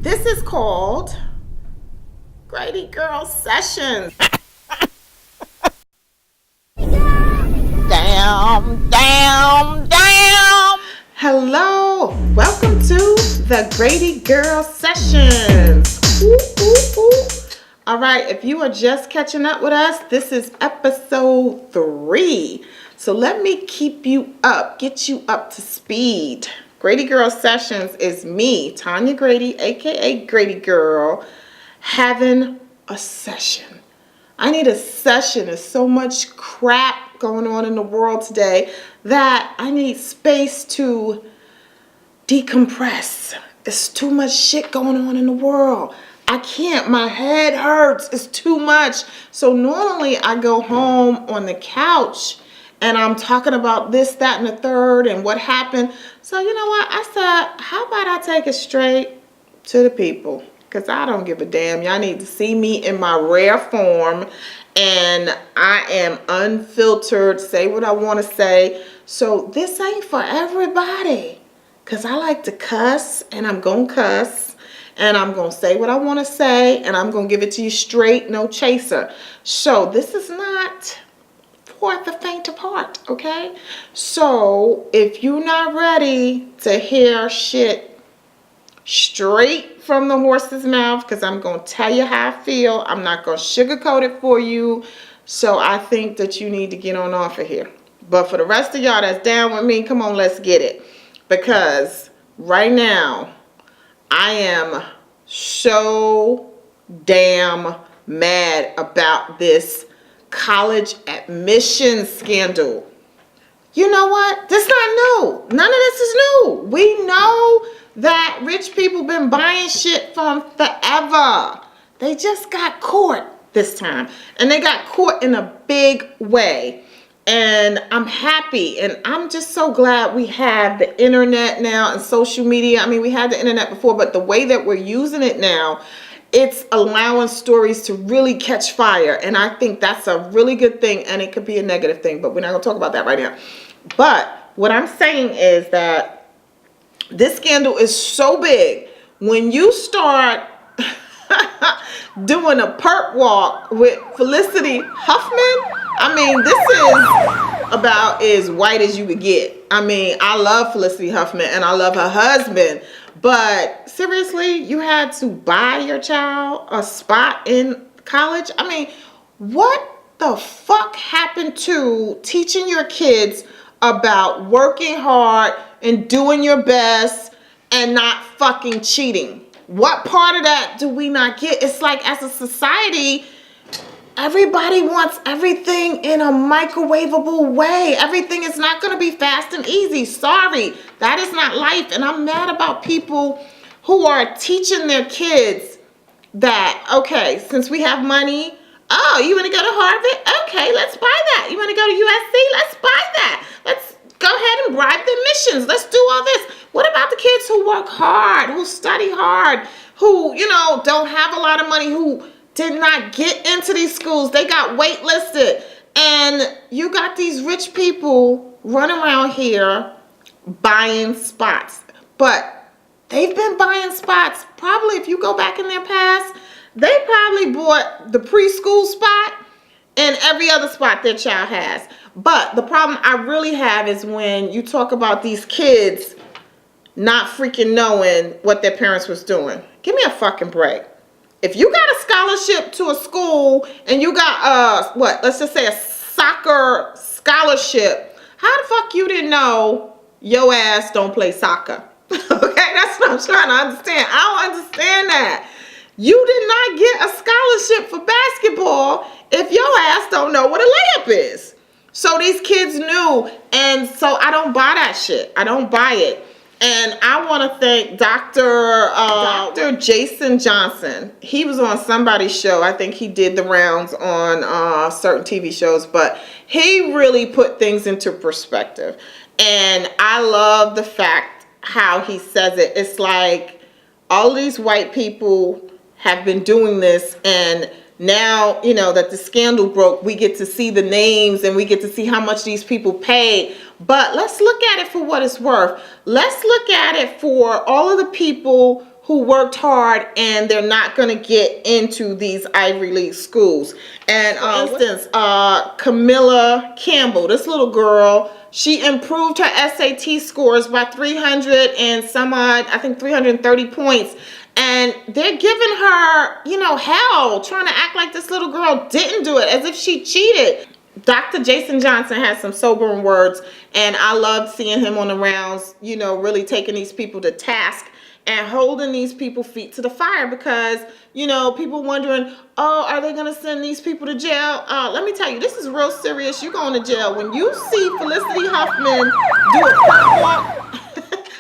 This is called Gradygirl Sessions. Damn. Hello, welcome to the Gradygirl Sessions. All right, if you are just catching up with us, this is episode 3. So let me keep you up, get you up to speed. Gradygirl Sessions is me, Tonia Grady, aka Gradygirl, having a session. I need a session. There's so much crap going on in the world today that I need space to decompress. It's too much shit going on in the world. I can't, my head hurts, it's too much. So normally I go home on the couch and I'm talking about this, that, and the third and what happened. So you know what, I said, how about I take it straight to the people? Because I don't give a damn. Y'all need to see me in my rare form. And I am unfiltered, say what I want to say. So this ain't for everybody. Because I like to cuss, and I'm going to cuss. And I'm going to say what I want to say. And I'm going to give it to you straight, no chaser. So this is not for the faint of heart, okay? So if you're not ready to hear shit straight from the horse's mouth, because I'm going to tell you how I feel, I'm not going to sugarcoat it for you. So I think that you need to get on off of here. But for the rest of y'all that's down with me, come on, let's get it. Because right now, I am so damn mad about this college admissions scandal. You know what? This is not new. None of this is new. We know that rich people been buying shit from forever. They just got caught this time. And they got caught in a big way. And I'm happy. And I'm just so glad we have the internet now and social media. I mean, we had the internet before, but the way that we're using it now, it's allowing stories to really catch fire. And I think that's a really good thing. And it could be a negative thing, but we're not going to talk about that right now. But what I'm saying is that this scandal is so big. When you start doing a perp walk with Felicity Huffman, I mean, this is about as white as you could get. I mean, I love Felicity Huffman and I love her husband. But seriously, you had to buy your child a spot in college? I mean, what the fuck happened to teaching your kids about working hard and doing your best and not fucking cheating? What part of that do we not get? It's like, as a society, everybody wants everything in a microwavable way. Everything is not going to be fast and easy. Sorry, that is not life. And I'm mad about people who are teaching their kids that, okay, since we have money, oh, you want to go to Harvard? Okay, let's buy that. You want to go to USC? Let's buy that. Let's go ahead and bribe the admissions. Let's do all this. What about the kids who work hard, who study hard, who, you know, don't have a lot of money, who did not get into these schools? They got waitlisted. And you got these rich people running around here buying spots. But they've been buying spots. Probably, if you go back in their past, they probably bought the preschool spot and every other spot their child has. But the problem I really have is when you talk about these kids not freaking knowing what their parents was doing. Give me a fucking break. If you got a scholarship to a school and you got let's just say a soccer scholarship, how the fuck you didn't know your ass don't play soccer? Okay, that's what I'm trying to understand. I don't understand that. You did not get a scholarship for basketball if your ass don't know what a layup is. So these kids knew, and so I don't buy that shit. I don't buy it. And I want to thank Dr. Jason Johnson. He was on somebody's show. I think he did the rounds on certain TV shows, but he really put things into perspective. And I love the fact how he says it. It's like all these white people have been doing this, and now, you know, that the scandal broke, we get to see the names and we get to see how much these people paid. But let's look at it for what it's worth. Let's look at it for all of the people who worked hard and they're not going to get into these Ivy League schools. And for instance, Camilla Campbell, this little girl, she improved her SAT scores by 300 and some odd, I think 330 points. And they're giving her, you know, hell, trying to act like this little girl didn't do it, as if she cheated. Dr. Jason Johnson has some sobering words, and I loved seeing him on the rounds, you know, really taking these people to task and holding these people feet to the fire, because, you know, people wondering, oh, are they going to send these people to jail? Let me tell you, this is real serious. You're going to jail. When you see Felicity Huffman do a catwalk,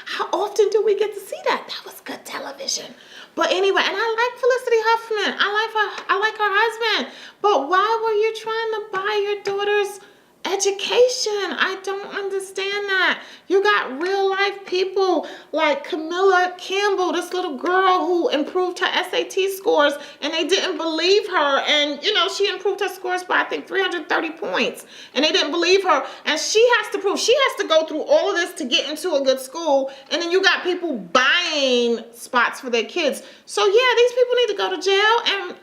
how often do we get to see that? That was good television. But anyway, and I like Felicity Huffman. I like her husband. But why were you trying to buy your daughter's education? I don't understand that. You got real life people like Camilla Campbell, this little girl who improved her SAT scores, and they didn't believe her. And, you know, she improved her scores by, I think, 330 points. And they didn't believe her. And she has to prove, she has to go through all of this to get into a good school. And then you got people buying spots for their kids. So, yeah, these people need to go to jail. And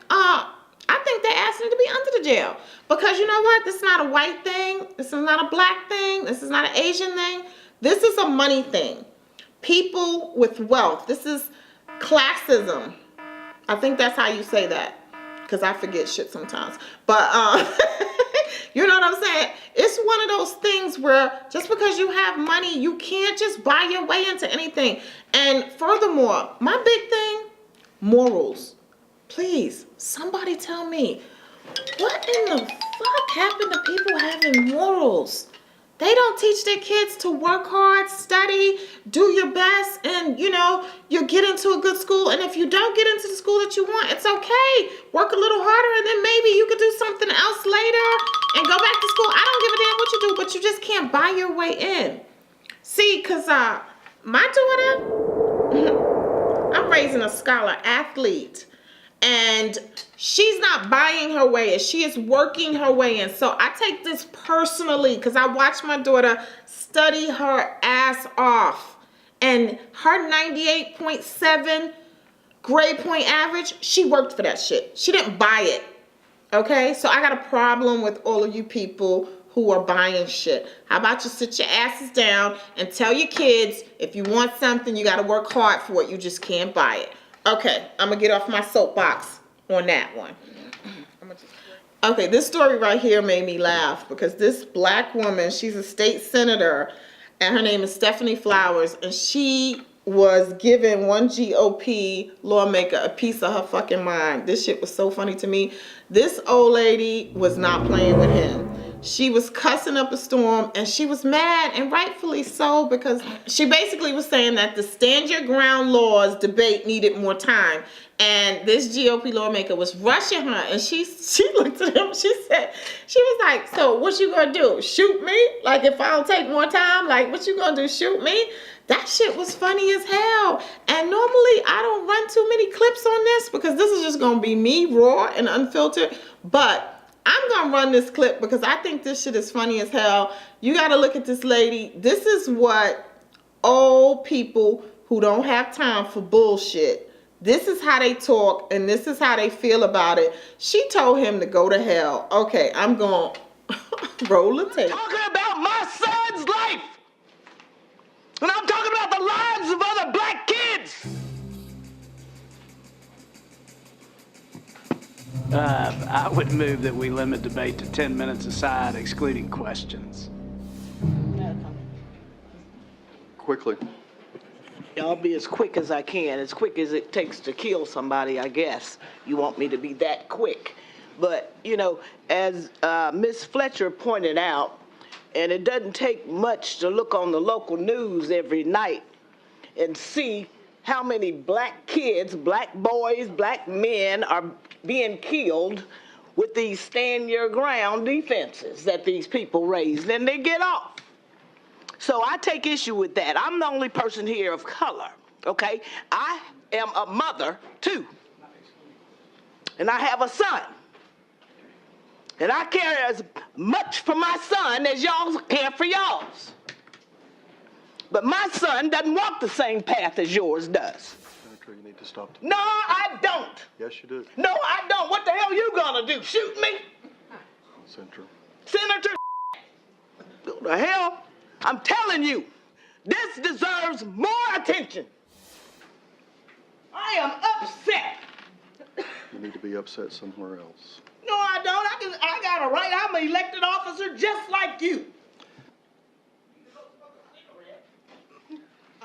I think their ass need to be under the jail. Because you know what? This is not a white thing. This is not a black thing. This is not an Asian thing. This is a money thing. People with wealth. This is classism. I think that's how you say that. Because I forget shit sometimes. But, you know what I'm saying? It's one of those things where just because you have money, you can't just buy your way into anything. And furthermore, my big thing, morals. Please, somebody tell me, what in the fuck happened to people having morals? They don't teach their kids to work hard, study, do your best, and, you know, you get into a good school. And if you don't get into the school that you want, it's okay. Work a little harder, and then maybe you could do something else later and go back to school. I don't give a damn what you do, but you just can't buy your way in. See, because my daughter, I'm raising a scholar athlete. And she's not buying her way in. She is working her way in. So I take this personally because I watched my daughter study her ass off. And her 98.7 grade point average, she worked for that shit. She didn't buy it. Okay? So I got a problem with all of you people who are buying shit. How about you sit your asses down and tell your kids, if you want something, you got to work hard for it. You just can't buy it. Okay, I'm going to get off my soapbox on that one. Okay, this story right here made me laugh because this black woman, she's a state senator, and her name is Stephanie Flowers, and she was giving one GOP lawmaker a piece of her fucking mind. This shit was so funny to me. This old lady was not playing with him. She was cussing up a storm, and she was mad, and rightfully so, because she basically was saying that the stand your ground laws debate needed more time. And this GOP lawmaker was rushing her, and she looked at him, she was like, so what you gonna do, shoot me? Like, if I don't take more time, like, what you gonna do, shoot me? That shit was funny as hell. And normally I don't run too many clips on this because this is just gonna be me raw and unfiltered, but I'm going to run this clip because I think this shit is funny as hell. You got to look at this lady. This is what old people who don't have time for bullshit, this is how they talk and this is how they feel about it. She told him to go to hell. Okay, I'm going to roll the tape. I'm talking about my son's life. And I'm talking about the lives of other black kids. I would move that we limit debate to 10 minutes aside, excluding questions. Quickly. I'll be as quick as I can, as quick as it takes to kill somebody, I guess. You want me to be that quick. But, you know, as Miss Fletcher pointed out, and it doesn't take much to look on the local news every night and see how many black kids, black boys, black men are being killed with these stand your ground defenses that these people raise, and they get off. So I take issue with that. I'm the only person here of color, okay? I am a mother, too. And I have a son. And I care as much for my son as y'all care for y'all's. But my son doesn't walk the same path as yours does. Center. You need to stop. No, I don't. Yes, you do. No, I don't. What the hell you gonna do? Shoot me? Center. Senator? What the hell? I'm telling you, this deserves more attention. I am upset. You need to be upset somewhere else. No, I don't. I got a right. I'm an elected officer just like you.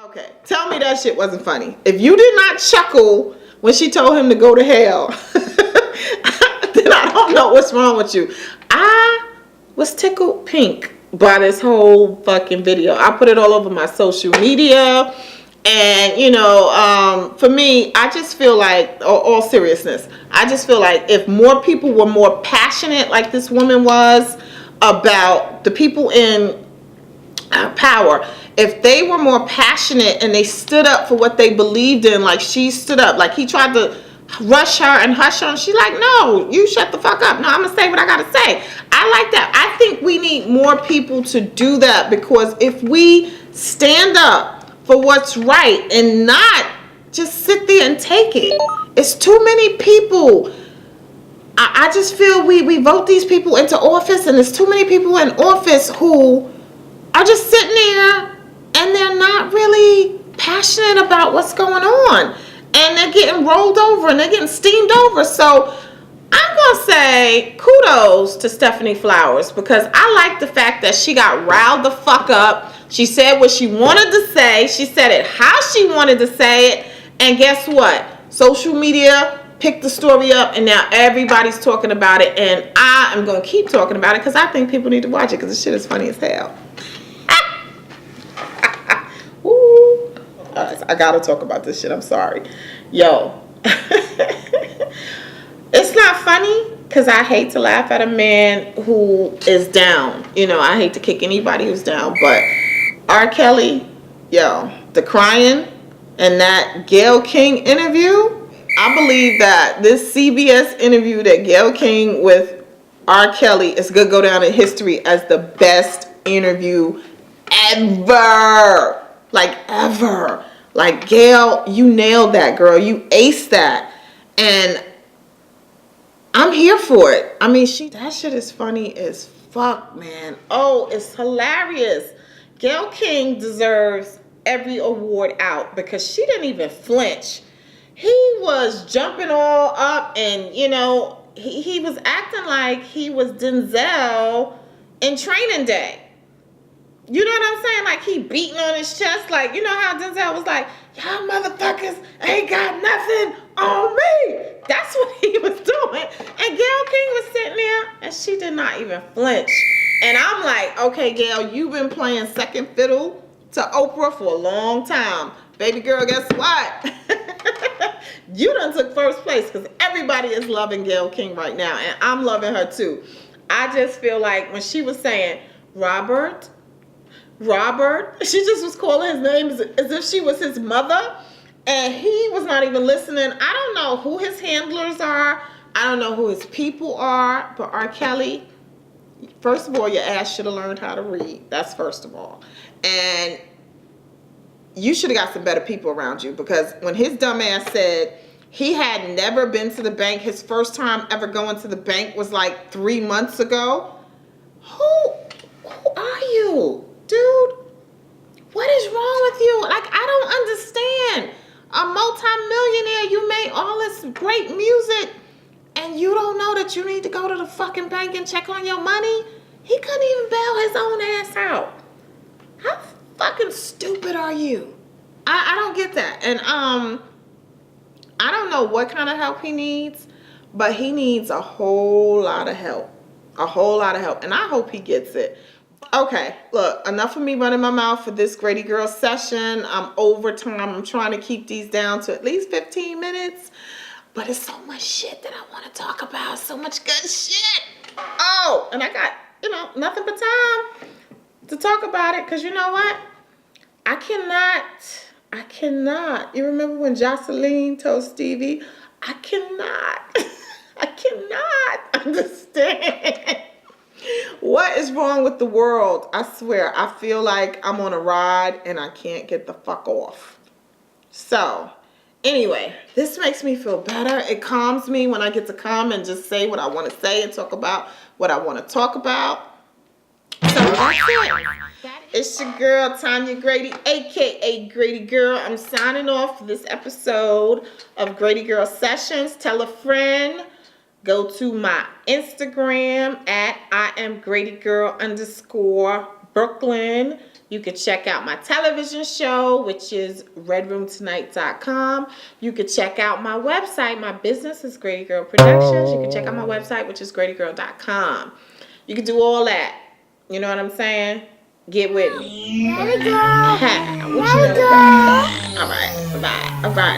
Okay, tell me that shit wasn't funny. If you did not chuckle when she told him to go to hell, then I don't know what's wrong with you. I was tickled pink by this whole fucking video. I put it all over my social media. And, you know, for me, I just feel like, all seriousness, I just feel like if more people were more passionate like this woman was about the people in power, if they were more passionate and they stood up for what they believed in, like she stood up, like he tried to rush her and hush her, and she's like, no, you shut the fuck up. No, I'm gonna say what I gotta say. I like that. I think we need more people to do that, because if we stand up for what's right and not just sit there and take it, it's too many people. I just feel we vote these people into office, and there's too many people in office who are just sitting there and they're not really passionate about what's going on, and they're getting rolled over and they're getting steamed over. So I'm gonna say kudos to Stephanie Flowers, because I like the fact that she got riled the fuck up. She said what she wanted to say. She said it how she wanted to say it. And guess what? Social media picked the story up, and now everybody's talking about it. And I am going to keep talking about it because I think people need to watch it, because the shit is funny as hell. Ooh. I got to talk about this shit. I'm sorry. Yo. It's not funny because I hate to laugh at a man who is down. You know, I hate to kick anybody who's down. But R. Kelly, yo, the crying and that Gayle King interview, I believe that this CBS interview that Gayle King with R. Kelly is going to go down in history as the best interview ever. Like, ever. Like, Gayle, you nailed that, girl. You aced that. And I'm here for it. I mean, that shit is funny as fuck, man. Oh, it's hilarious. Gayle King deserves every award out, because she didn't even flinch. He was jumping all up, and, you know, he was acting like he was Denzel in Training Day. You know what I'm saying? Like, he beating on his chest. Like, you know how Denzel was like, y'all motherfuckers ain't got nothing on me. That's what he was doing. And Gayle King was sitting there, and she did not even flinch. And I'm like, okay, Gayle, you've been playing second fiddle to Oprah for a long time. Baby girl, guess what? You done took first place, because everybody is loving Gayle King right now. And I'm loving her too. I just feel like when she was saying, Robert, she just was calling his name as if she was his mother. And he was not even listening. I don't know who his handlers are. I don't know who his people are. But R. Kelly, first of all, your ass should have learned how to read. That's first of all. And you should have got some better people around you, because when his dumb ass said he had never been to the bank, his first time ever going to the bank was like 3 months ago. Who are you, dude? What is wrong with you? Like, I don't understand. A multi-millionaire, you made all this great music, and you don't know that you need to go to the fucking bank and check on your money? He couldn't even bail his own ass out. How fucking stupid are you? I don't get that. And I don't know what kind of help he needs, but he needs a whole lot of help. A whole lot of help. And I hope he gets it. Okay, look, enough of me running my mouth for this Grady Girl session. I'm over time. I'm trying to keep these down to at least 15 minutes. But it's so much shit that I want to talk about. So much good shit. Oh, and I got, you know, nothing but time to talk about it. Because you know what? I cannot. You remember when Jocelyn told Stevie, I cannot understand. What is wrong with the world? I swear, I feel like I'm on a ride and I can't get the fuck off. So, Anyway, this makes me feel better. It calms me when I get to come and just say what I want to say and talk about what I want to talk about. So that's it. It's your girl, Tonia Grady, aka Grady Girl. I'm signing off for this episode of Gradygirl Sessions. Tell a friend. Go to my Instagram at IamGradyGirl_Brooklyn. You can check out my television show, which is redroomtonight.com. You can check out my website. My business is Grady Girl Productions. You can check out my website, which is gradygirl.com. You can do all that. You know what I'm saying? Get with me. Grady Girl. What you know about? All right. Bye. All right.